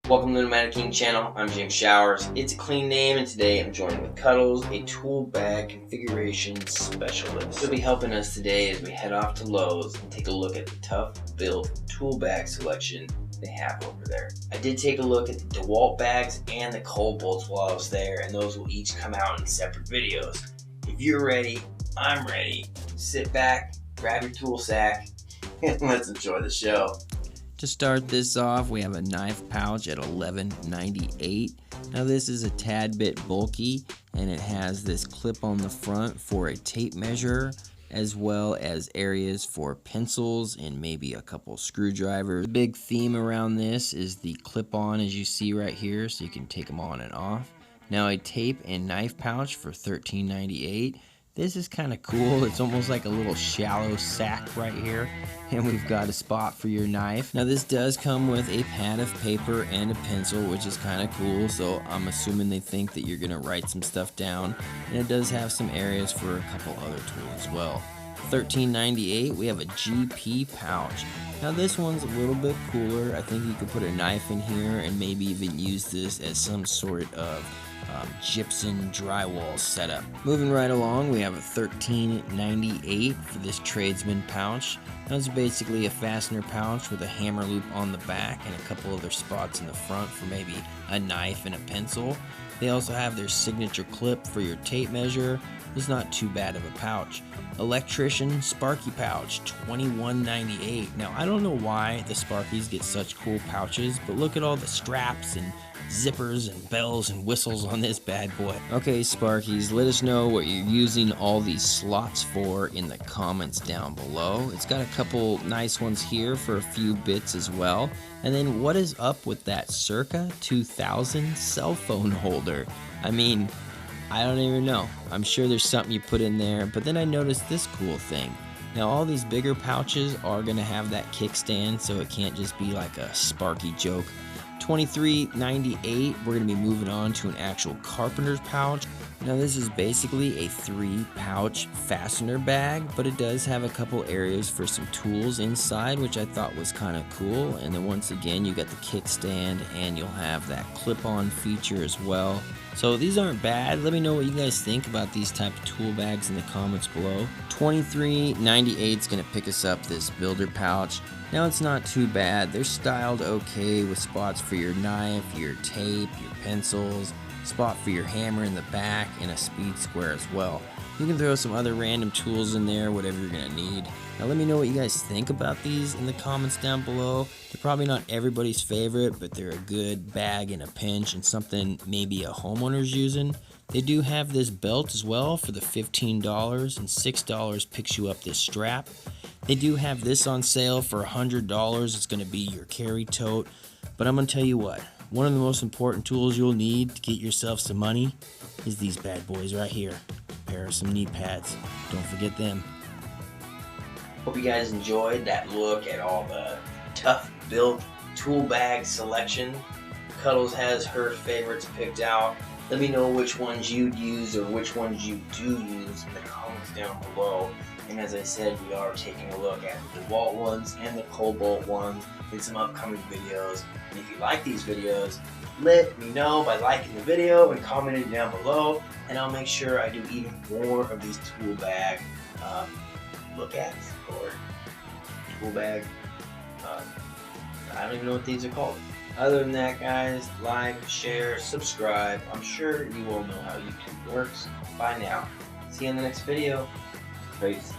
Welcome to the Nomadic King channel. I'm James Showers. It's a clean name, and today I'm joined with Cuddles, a tool bag configuration specialist. He'll be helping us today as we head off to Lowe's and take a look at the toughbuilt tool bag selection they have over there. I did take a look at the DeWalt bags and the Cobalt while I was there, and those will each come out in separate videos. If you're ready, I'm ready. Sit back, grab your tool sack, and let's enjoy the show. To start this off, we have a knife pouch at $11.98. Now this is a tad bit bulky, and it has this clip on the front for a tape measure, as well as areas for pencils and maybe a couple screwdrivers. The big theme around this is the clip-on, as you see right here, so you can take them on and off. Now a tape and knife pouch for $13.98. This is kind of cool. It's almost like a little shallow sack right here, and we've got a spot for your knife. Now this does come with a pad of paper and a pencil, which is kind of cool, so I'm assuming they think that you're gonna write some stuff down, and it does have some areas for a couple other tools as well. $13.98, we have a GP pouch. Now this one's a little bit cooler. I think you could put a knife in here and maybe even use this as some sort of gypsum drywall setup. Moving right along, we have a $13.98 for this tradesman pouch. That's basically a fastener pouch with a hammer loop on the back and a couple other spots in the front for maybe a knife and a pencil. They also have their signature clip for your tape measure. It's not too bad of a pouch. Electrician Sparky pouch, $21.98. Now I don't know why the Sparkies get such cool pouches, but look at all the straps and zippers and bells and whistles on this bad boy. Okay, Sparkies, let us know what you're using all these slots for in the comments down below. It's got a couple nice ones here for a few bits as well. And then what is up with that circa 2000 cell phone holder? I mean, I don't even know. I'm sure there's something you put in there, but then I noticed this cool thing. Now all these bigger pouches are gonna have that kickstand, so it can't just be like a Sparky joke. $23.98, we're going to be moving on to an actual carpenter's pouch. Now this is basically a 3-pouch fastener bag, but it does have a couple areas for some tools inside, which I thought was kind of cool. And then once again, you got the kickstand, and you'll have that clip-on feature as well. So these aren't bad. Let me know what you guys think about these type of tool bags in the comments below. $23.98 is going to pick us up this builder pouch. Now it's not too bad. They're styled okay with spots for your knife, your tape, your pencils, spot for your hammer in the back, and a speed square as well. You can throw some other random tools in there, whatever you're gonna need. Now let me know what you guys think about these in the comments down below. They're probably not everybody's favorite, but they're a good bag in a pinch and something maybe a homeowner's using. They do have this belt as well for the $15, and $6 picks you up this strap. They do have this on sale for $100. It's going to be your carry tote. But I'm going to tell you what, one of the most important tools you'll need to get yourself some money is these bad boys right here. A pair of some knee pads. Don't forget them. Hope you guys enjoyed that look at all the toughbuilt tool bag selection. Cuddles has her favorites picked out. Let me know which ones you'd use or which ones you do use in the comments down below. And as I said, we are taking a look at the DeWalt ones and the Cobalt ones in some upcoming videos. And if you like these videos, let me know by liking the video and commenting down below, and I'll make sure I do even more of these tool bag look-ats or tool bag. I don't even know what these are called. Other than that, guys, like, share, subscribe. I'm sure you all know how YouTube works by now. See you in the next video. Peace.